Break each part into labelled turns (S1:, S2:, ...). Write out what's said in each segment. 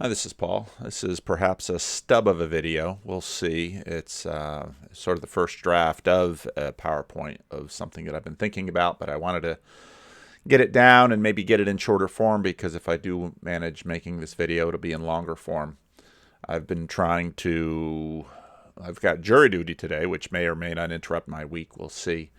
S1: Hi, this is Paul. This is perhaps a stub of a video. We'll see. It's sort of the first draft of a PowerPoint of something that I've been thinking about, but I wanted to get it down and maybe get it in shorter form because if I do manage making this video, it'll be in longer form. I've been trying to. I've got jury duty today, which may or may not interrupt my week. We'll see.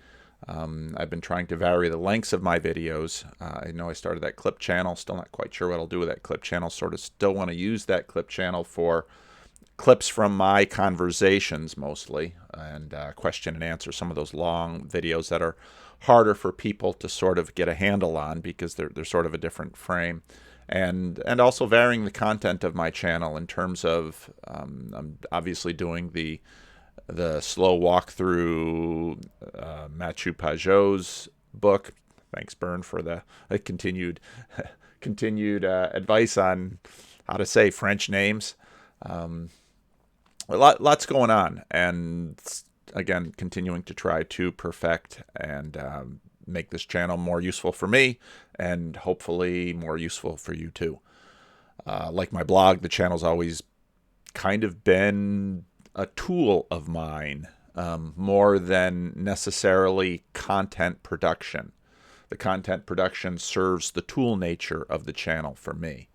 S1: I've been trying to vary the lengths of my videos. I know I started that clip channel. Still not quite sure what I'll do with that clip channel. Sort of still want to use that clip channel for clips from my conversations mostly and question and answer, some of those long videos that are harder for people to sort of get a handle on because they're sort of a different frame. And also varying the content of my channel in terms of I'm obviously doing the slow walk through Mathieu Pajot's book. Thanks, Bern, for the continued advice on how to say French names. Lots going on, and again, continuing to try to perfect and make this channel more useful for me, and hopefully more useful for you too. Like my blog, the channel's always kind of been a tool of mine more than necessarily content production. The content production serves the tool nature of the channel for me.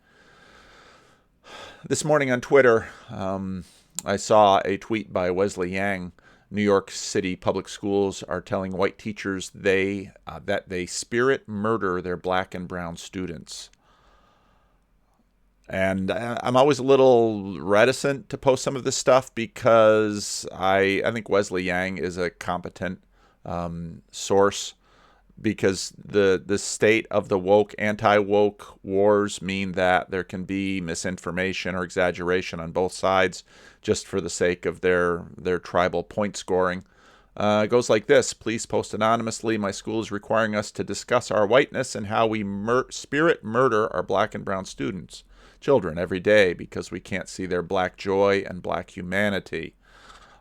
S1: This morning on Twitter, I saw a tweet by Wesley Yang. New York City public schools are telling white teachers that they spirit murder their black and brown students. And I'm always a little reticent to post some of this stuff because I think Wesley Yang is a competent source, because the state of the woke, anti-woke wars mean that there can be misinformation or exaggeration on both sides just for the sake of their tribal point scoring. It goes like this. Please post anonymously. My school is requiring us to discuss our whiteness and how we spirit murder our black and brown children every day because we can't see their black joy and black humanity.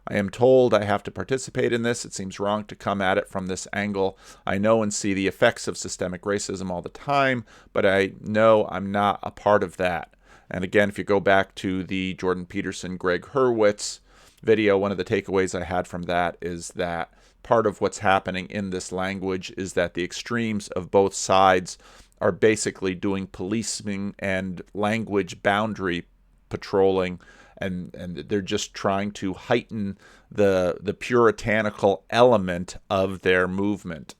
S1: I am told I have to participate in this. It seems wrong to come at it from this angle. I know and see the effects of systemic racism all the time, but I know I'm not a part of that. And again, if you go back to the Jordan Peterson, Greg Hurwitz video, one of the takeaways I had from that is that part of what's happening in this language is that the extremes of both sides are basically doing policing and language boundary patrolling, and they're just trying to heighten the puritanical element of their movement.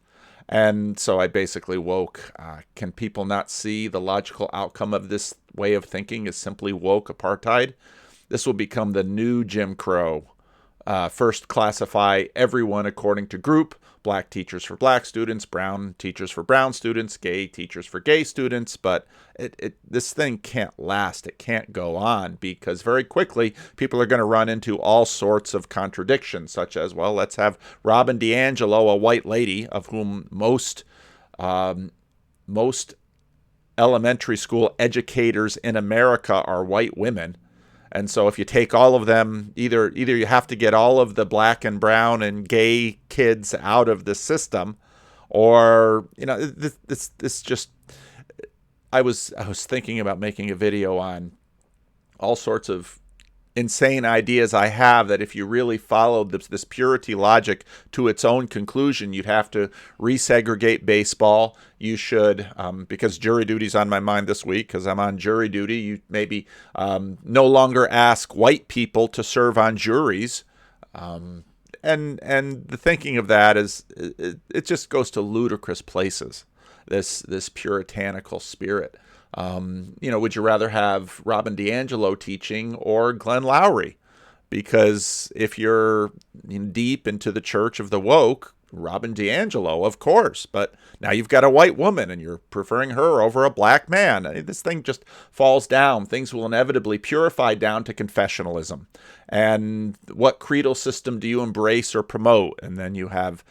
S1: And so I basically woke. Can people not see the logical outcome of this way of thinking is simply woke apartheid? This will become the new Jim Crow. First, classify everyone according to group. Black teachers for black students, brown teachers for brown students, gay teachers for gay students. But this thing can't last. It can't go on because very quickly people are going to run into all sorts of contradictions, such as, well, let's have Robin DiAngelo, a white lady of whom most elementary school educators in America are white women. And so if you take all of them, either you have to get all of the black and brown and gay kids out of the system, or this just. I was thinking about making a video on all sorts of insane ideas I have that if you really followed this purity logic to its own conclusion, you'd have to resegregate baseball. You should, because jury duty's on my mind this week, because I'm on jury duty, you maybe no longer ask white people to serve on juries. And the thinking of that is, it just goes to ludicrous places, this puritanical spirit. Would you rather have Robin DiAngelo teaching or Glenn Lowry? Because if you're deep into the church of the woke, Robin DiAngelo, of course. But now you've got a white woman and you're preferring her over a black man. I mean, this thing just falls down. Things will inevitably purify down to confessionalism. And what creedal system do you embrace or promote? And then you have,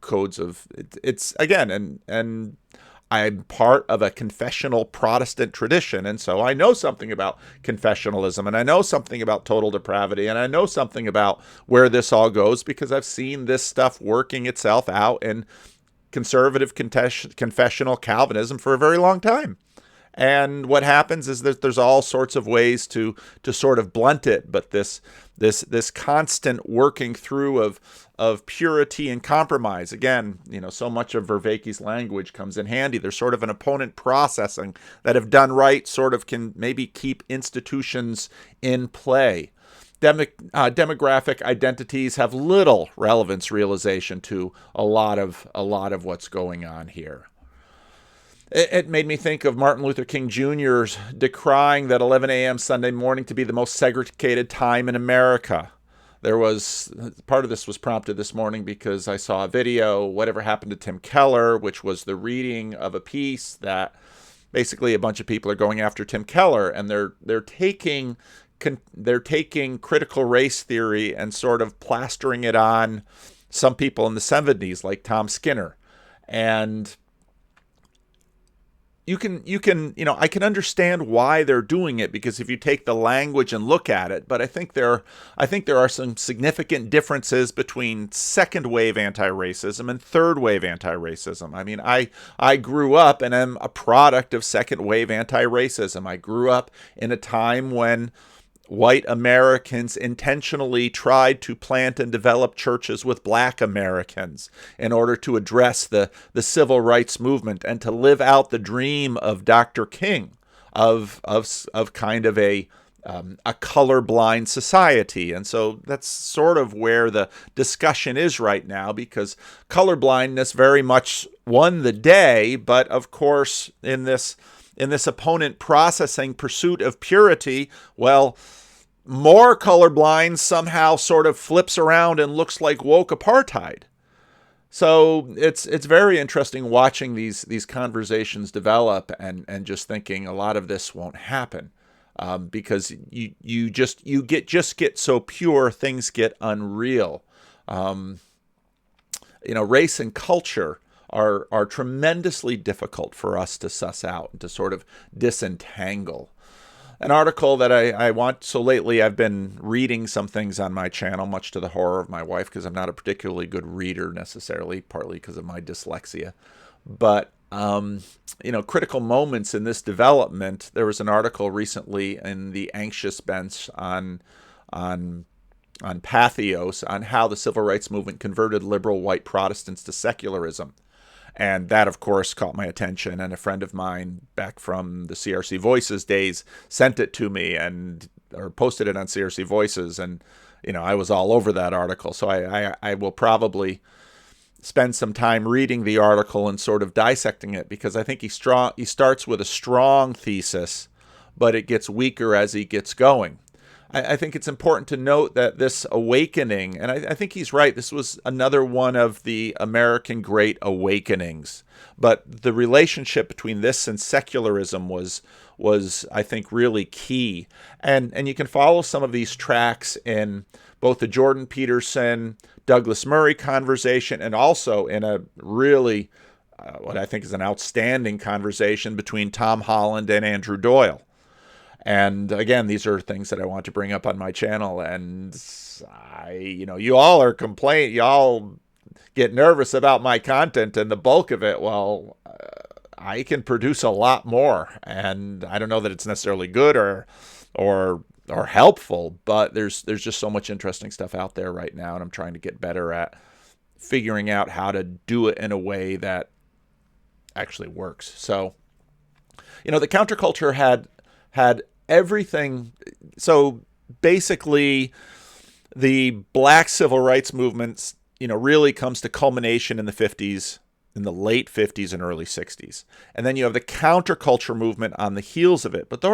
S1: codes of it's again, and I'm part of a confessional Protestant tradition, and so I know something about confessionalism, and I know something about total depravity, and I know something about where this all goes because I've seen this stuff working itself out in conservative confessional Calvinism for a very long time. And what happens is that there's all sorts of ways to sort of blunt it, but this constant working through of purity and compromise. Again, so much of Vervaeke's language comes in handy. There's sort of an opponent processing that, if done right, sort of can maybe keep institutions in play. Demographic identities have little relevance realization to a lot of what's going on here. It made me think of Martin Luther King Jr.'s decrying that 11 a.m. Sunday morning to be the most segregated time in America. Part of this was prompted this morning because I saw a video, Whatever Happened to Tim Keller, which was the reading of a piece that basically a bunch of people are going after Tim Keller, and they're taking critical race theory and sort of plastering it on some people in the 70s, like Tom Skinner. And I can understand why they're doing it, because if you take the language and look at it, but I think there are some significant differences between second wave anti-racism and third wave anti-racism. I mean, I grew up and am a product of second wave anti-racism. I grew up in a time when white Americans intentionally tried to plant and develop churches with black Americans in order to address the civil rights movement and to live out the dream of Dr. King of kind of a colorblind society. And so that's sort of where the discussion is right now, because colorblindness very much won the day. But of course, in this opponent processing pursuit of purity, well, more colorblind somehow sort of flips around and looks like woke apartheid. So it's very interesting watching these conversations develop and just thinking a lot of this won't happen, because you get so pure, things get unreal. Race and culture are tremendously difficult for us to suss out and to sort of disentangle. An article that I want, so lately I've been reading some things on my channel, much to the horror of my wife, because I'm not a particularly good reader necessarily, partly because of my dyslexia. But, critical moments in this development, there was an article recently in the Anxious Bench on Pathos on how the civil rights movement converted liberal white Protestants to secularism. And that, of course, caught my attention. And a friend of mine back from the CRC Voices days sent it to me or posted it on CRC Voices. And, I was all over that article. So I will probably spend some time reading the article and sort of dissecting it, because I think he starts with a strong thesis, but it gets weaker as he gets going. I think it's important to note that this awakening, and I think he's right, this was another one of the American Great Awakenings. But the relationship between this and secularism was I think, really key. And you can follow some of these tracks in both the Jordan Peterson, Douglas Murray conversation, and also in a really, what I think is an outstanding conversation between Tom Holland and Andrew Doyle. And again, these are things that I want to bring up on my channel. And you all get nervous about my content and the bulk of it. Well, I can produce a lot more, and I don't know that it's necessarily good or helpful, but there's just so much interesting stuff out there right now, and I'm trying to get better at figuring out how to do it in a way that actually works. So, the counterculture had everything. So basically, the black civil rights movements, really comes to culmination in the 50s, in the late 50s and early 60s. And then you have the counterculture movement on the heels of it. But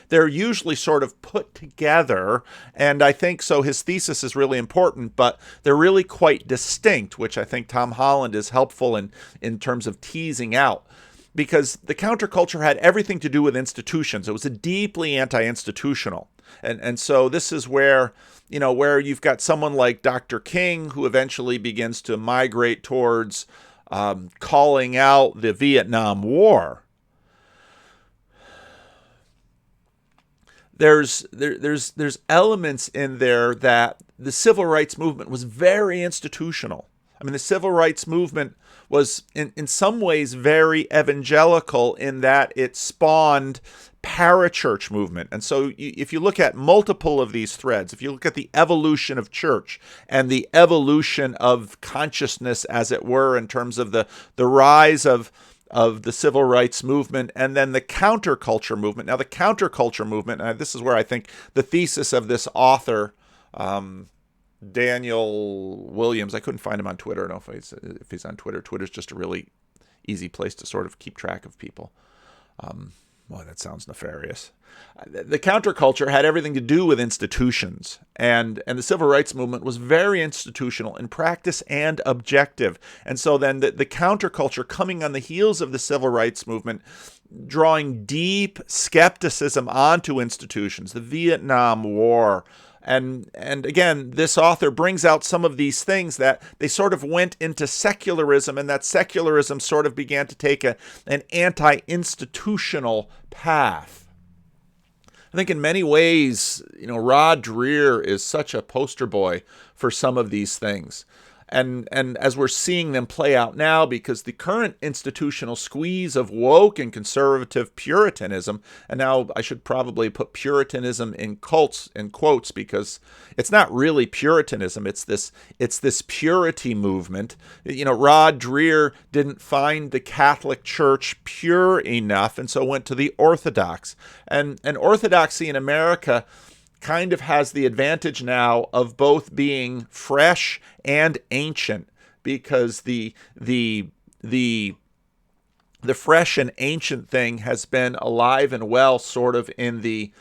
S1: they're usually sort of put together. And I think so his thesis is really important, but they're really quite distinct, which I think Tom Holland is helpful in terms of teasing out. Because the counterculture had everything to do with institutions. It was a deeply anti-institutional. And so this is where you've got someone like Dr. King, who eventually begins to migrate towards calling out the Vietnam War. There's elements in there that the civil rights movement was very institutional. I mean, the civil rights movement was in some ways very evangelical in that it spawned parachurch movement. And so if you look at multiple of these threads, if you look at the evolution of church and the evolution of consciousness, as it were, in terms of the rise of the civil rights movement and then the counterculture movement. Now, the counterculture movement, and this is where I think the thesis of this author, Daniel Williams, I couldn't find him on Twitter. I don't know if he's on Twitter. Twitter's just a really easy place to sort of keep track of people. Well, that sounds nefarious. The counterculture had everything to do with institutions, and the civil rights movement was very institutional in practice and objective. And so then the counterculture coming on the heels of the civil rights movement, drawing deep skepticism onto institutions, the Vietnam War. And again, this author brings out some of these things that they sort of went into secularism, and that secularism sort of began to take an anti-institutional path. I think in many ways, Rod Dreher is such a poster boy for some of these things. And as we're seeing them play out now, because the current institutional squeeze of woke and conservative Puritanism, and now I should probably put Puritanism in quotes, because it's not really Puritanism, it's this purity movement. Rod Dreher didn't find the Catholic Church pure enough, and so went to the Orthodox. And Orthodoxy in America kind of has the advantage now of both being fresh and ancient, because the fresh and ancient thing has been alive and well sort of in the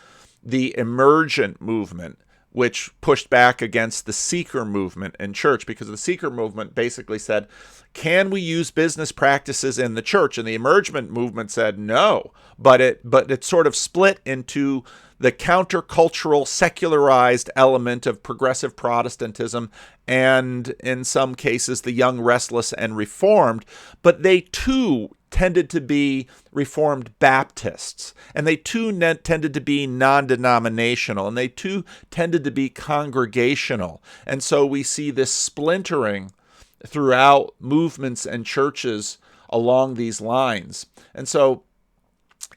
S1: emergent movement, which pushed back against the seeker movement in church, because the seeker movement basically said, can we use business practices in the church? And the emergent movement said no, but it sort of split into the countercultural, secularized element of progressive Protestantism, and in some cases the young, restless, and Reformed. But they too tended to be Reformed Baptists, and they too tended to be non-denominational, and they too tended to be congregational. And so we see this splintering throughout movements and churches along these lines. And so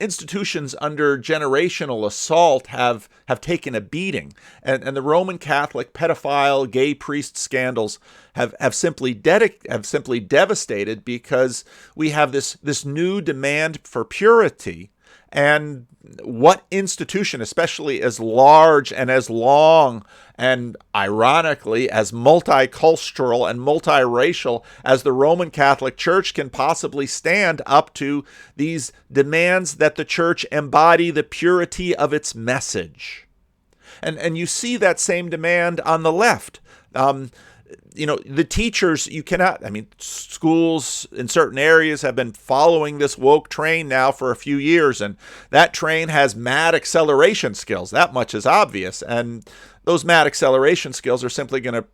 S1: institutions under generational assault have taken a beating, and the Roman Catholic pedophile gay priest scandals have simply devastated, because we have this new demand for purity. And what institution, especially as large and as long and ironically as multicultural and multiracial as the Roman Catholic Church, can possibly stand up to these demands that the church embody the purity of its message? And you see that same demand on the left. The teachers, schools in certain areas have been following this woke train now for a few years, and that train has mad acceleration skills. That much is obvious. And those mad acceleration skills are simply going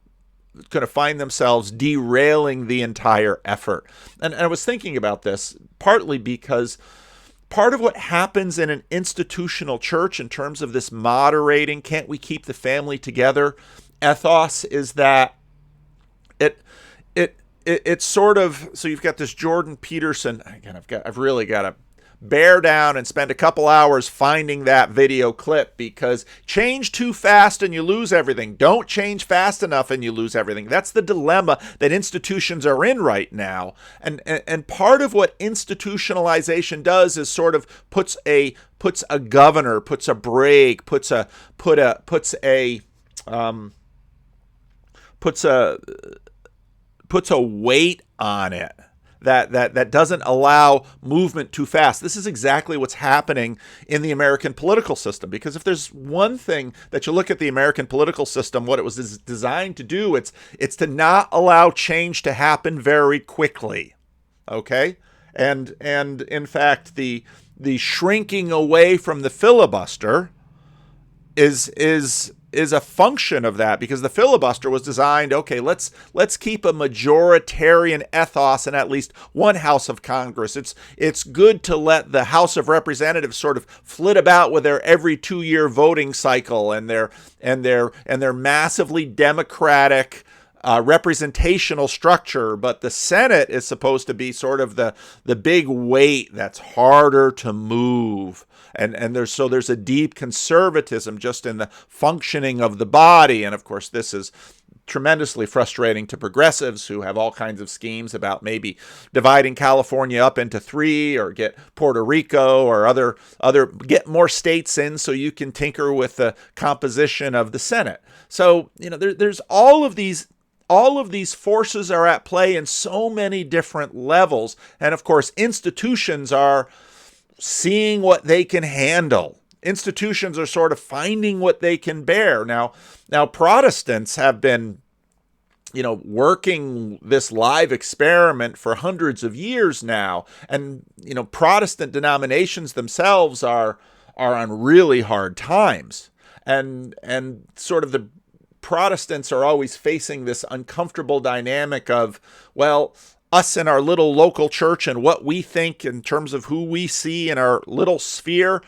S1: to find themselves derailing the entire effort. And I was thinking about this partly because part of what happens in an institutional church in terms of this moderating, can't we keep the family together ethos, is that it's sort of, so you've got this Jordan Peterson. Again, I've really got to bear down and spend a couple hours finding that video clip, because change too fast and you lose everything. Don't change fast enough and you lose everything. That's the dilemma that institutions are in right now. And part of what institutionalization does is sort of puts a governor, puts a brake, puts a weight on it that doesn't allow movement too fast. This is exactly what's happening in the American political system, because if there's one thing that you look at the American political system, what it was designed to do, it's to not allow change to happen very quickly. Okay? And in fact, the shrinking away from the filibuster is a function of that, because the filibuster was designed, okay, let's keep a majoritarian ethos in at least one house of Congress. It's good to let the House of Representatives sort of flit about with their every 2-year voting cycle and their massively democratic representational structure, but the Senate is supposed to be sort of the big weight that's harder to move. And there's a deep conservatism just in the functioning of the body. And of course, this is tremendously frustrating to progressives who have all kinds of schemes about maybe dividing California up into 3 or get Puerto Rico or other get more states in so you can tinker with the composition of the Senate. So, there's all of these forces are at play in so many different levels. And of course, institutions are seeing what they can handle. Institutions are sort of finding what they can bear. Now Protestants have been, working this live experiment for hundreds of years now. And, Protestant denominations themselves are on really hard times. And sort of the Protestants are always facing this uncomfortable dynamic of, well, us in our little local church and what we think in terms of who we see in our little sphere,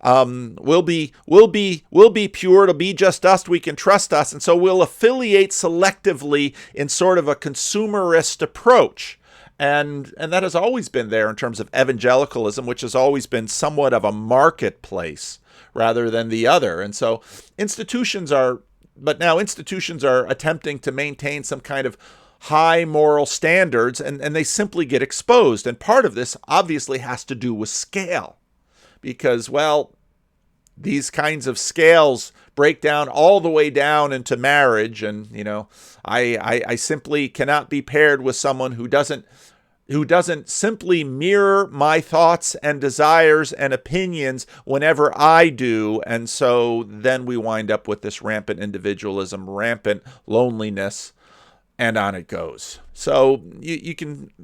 S1: we'll be pure. It'll be just us. We can trust us. And so we'll affiliate selectively in sort of a consumerist approach. And that has always been there in terms of evangelicalism, which has always been somewhat of a marketplace rather than the other. And so institutions are attempting to maintain some kind of high moral standards, and they simply get exposed. And part of this obviously has to do with scale. Because, well, these kinds of scales break down all the way down into marriage. And, I simply cannot be paired with someone who doesn't simply mirror my thoughts and desires and opinions whenever I do. And so then we wind up with this rampant individualism, rampant loneliness, and on it goes. So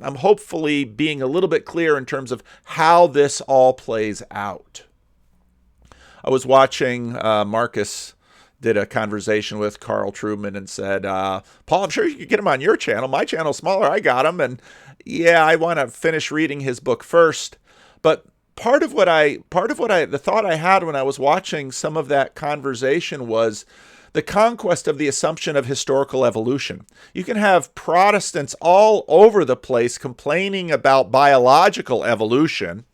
S1: I'm hopefully being a little bit clear in terms of how this all plays out. I was watching Marcus did a conversation with Carl Trueman and said, Paul, I'm sure you could get him on your channel. My channel's smaller. I got him. And yeah, I want to finish reading his book first. But the thought I had when I was watching some of that conversation was the conquest of the assumption of historical evolution. You can have Protestants all over the place complaining about biological evolution,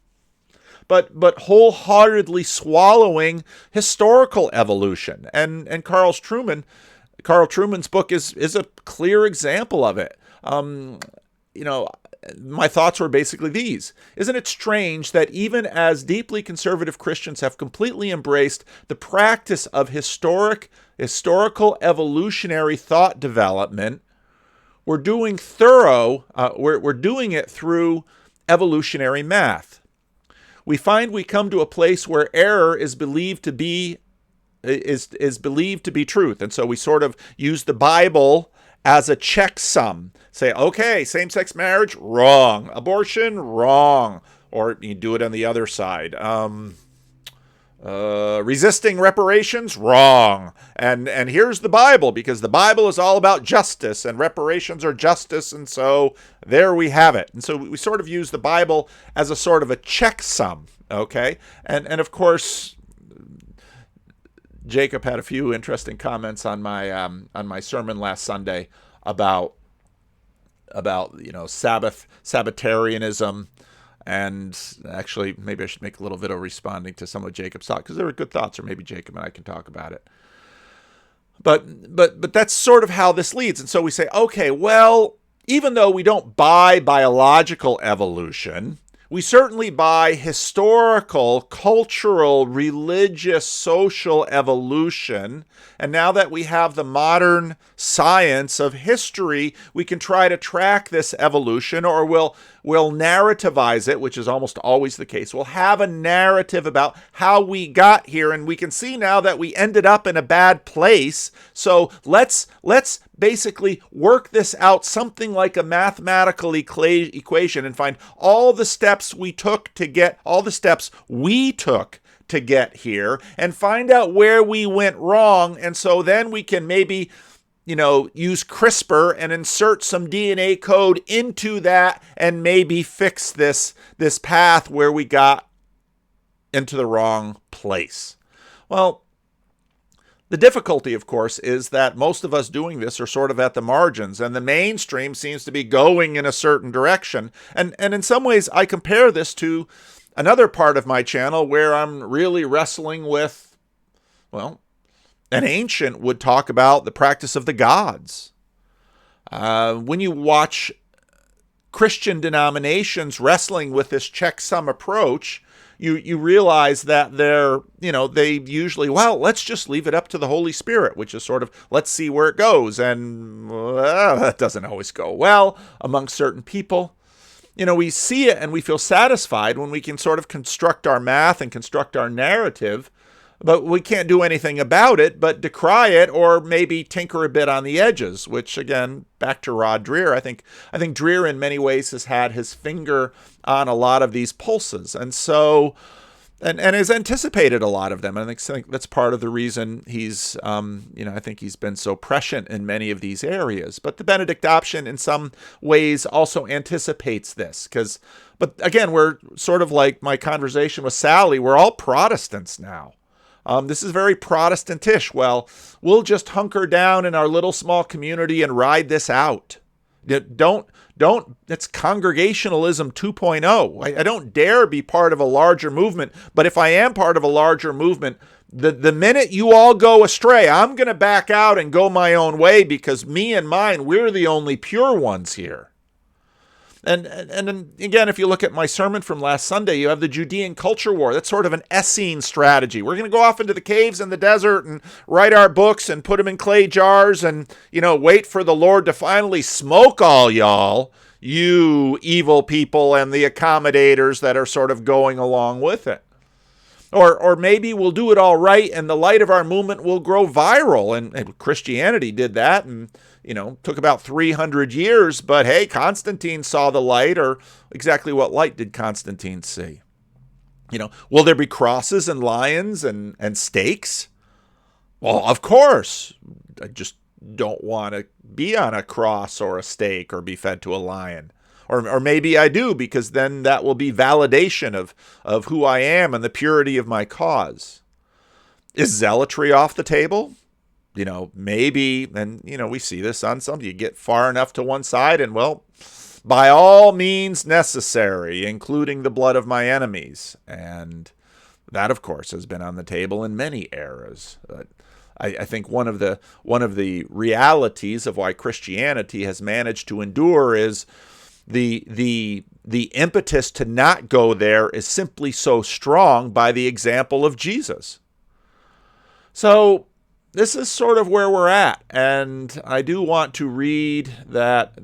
S1: but wholeheartedly swallowing historical evolution. And Carl Trueman's book is a clear example of it. My thoughts were basically these. Isn't it strange that even as deeply conservative Christians have completely embraced the practice of historical evolutionary thought development, we're doing it through evolutionary math. We find we come to a place where error is believed to be truth. And so we sort of use the Bible as a checksum. Say, okay, same-sex marriage, wrong. Abortion, wrong. Or you do it on the other side. Resisting reparations, wrong. And here's the Bible, because the Bible is all about justice, and reparations are justice, and so there we have it. And so we sort of use the Bible as a sort of a checksum, okay? And of course, Jacob had a few interesting comments on my sermon last Sunday about Sabbatarianism. And actually, maybe I should make a little video responding to some of Jacob's thoughts, because they were good thoughts, or maybe Jacob and I can talk about it. But that's sort of how this leads. And so we say, okay, well, even though we don't buy biological evolution, we certainly buy historical, cultural, religious, social evolution. And now that we have the modern science of history, we can try to track this evolution, or we'll narrativize it, which is almost always the case. We'll have a narrative about how we got here, and we can see now that we ended up in a bad place. So let's basically work this out, something like a mathematical equation, and find all the steps we took to get here, and find out where we went wrong. And so then we can maybe, use CRISPR and insert some DNA code into that and maybe fix this path where we got into the wrong place. Well, The difficulty, of course, is that most of us doing this are sort of at the margins, and the mainstream seems to be going in a certain direction. And in some ways, I compare this to another part of my channel where I'm really wrestling with, well, an ancient would talk about the practice of the gods. When you watch Christian denominations wrestling with this checksum approach, you realize that they usually, well, let's just leave it up to the Holy Spirit, which is sort of, let's see where it goes. And that doesn't always go well among certain people. We see it and we feel satisfied when we can sort of construct our math and construct our narrative, but we can't do anything about it but decry it or maybe tinker a bit on the edges, which, again, back to Rod Dreher, I think Dreher in many ways has had his finger on a lot of these pulses. And so, and has anticipated a lot of them. And I think that's part of the reason he's, I think he's been so prescient in many of these areas. But the Benedict option in some ways also anticipates this but again, we're sort of like my conversation with Sally, we're all Protestants now. This is very Protestantish. Well, we'll just hunker down in our little small community and ride this out. It's congregationalism 2.0. I don't dare be part of a larger movement, but if I am part of a larger movement, the minute you all go astray, I'm going to back out and go my own way because me and mine, we're the only pure ones here. And again, if you look at my sermon from last Sunday, you have the Judean culture war. That's sort of an Essene strategy. We're going to go off into the caves in the desert and write our books and put them in clay jars and, wait for the Lord to finally smoke all y'all, you evil people and the accommodators that are sort of going along with it. Or maybe we'll do it all right and the light of our movement will grow viral. And Christianity did that and, took about 300 years. But hey, Constantine saw the light. Or exactly what light did Constantine see? Will there be crosses and lions and stakes? Well, of course. I just don't want to be on a cross or a stake or be fed to a lion. Or maybe I do, because then that will be validation of who I am and the purity of my cause. Is zealotry off the table? Maybe, and, we see this on some. You get far enough to one side and, well, by all means necessary, including the blood of my enemies. And that, of course, has been on the table in many eras. I think one of the realities of why Christianity has managed to endure is the impetus to not go there is simply so strong by the example of Jesus. So this is sort of where we're at, and I do want to read that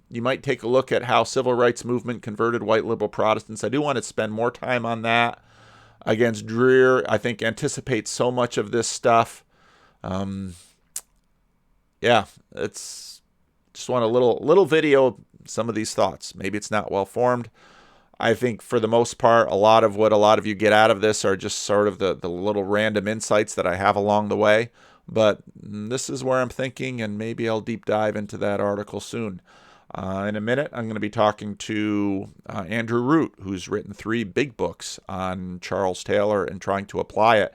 S1: you might take a look at how civil rights movement converted white liberal Protestants. I do want to spend more time on that. Against Dreher, I think anticipates so much of this stuff. It's just want a little video of some of these thoughts. Maybe it's not well formed. I think for the most part, a lot of what a lot of you get out of this are just sort of the little random insights that I have along the way. But this is where I'm thinking, and maybe I'll deep dive into that article soon. In a minute, I'm going to be talking to Andrew Root, who's written 3 big books on Charles Taylor and trying to apply it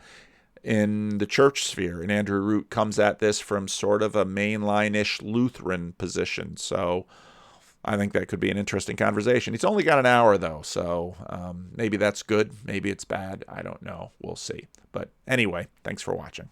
S1: in the church sphere. And Andrew Root comes at this from sort of a mainline-ish Lutheran position. So I think that could be an interesting conversation. He's only got an hour, though, so maybe that's good. Maybe it's bad. I don't know. We'll see. But anyway, thanks for watching.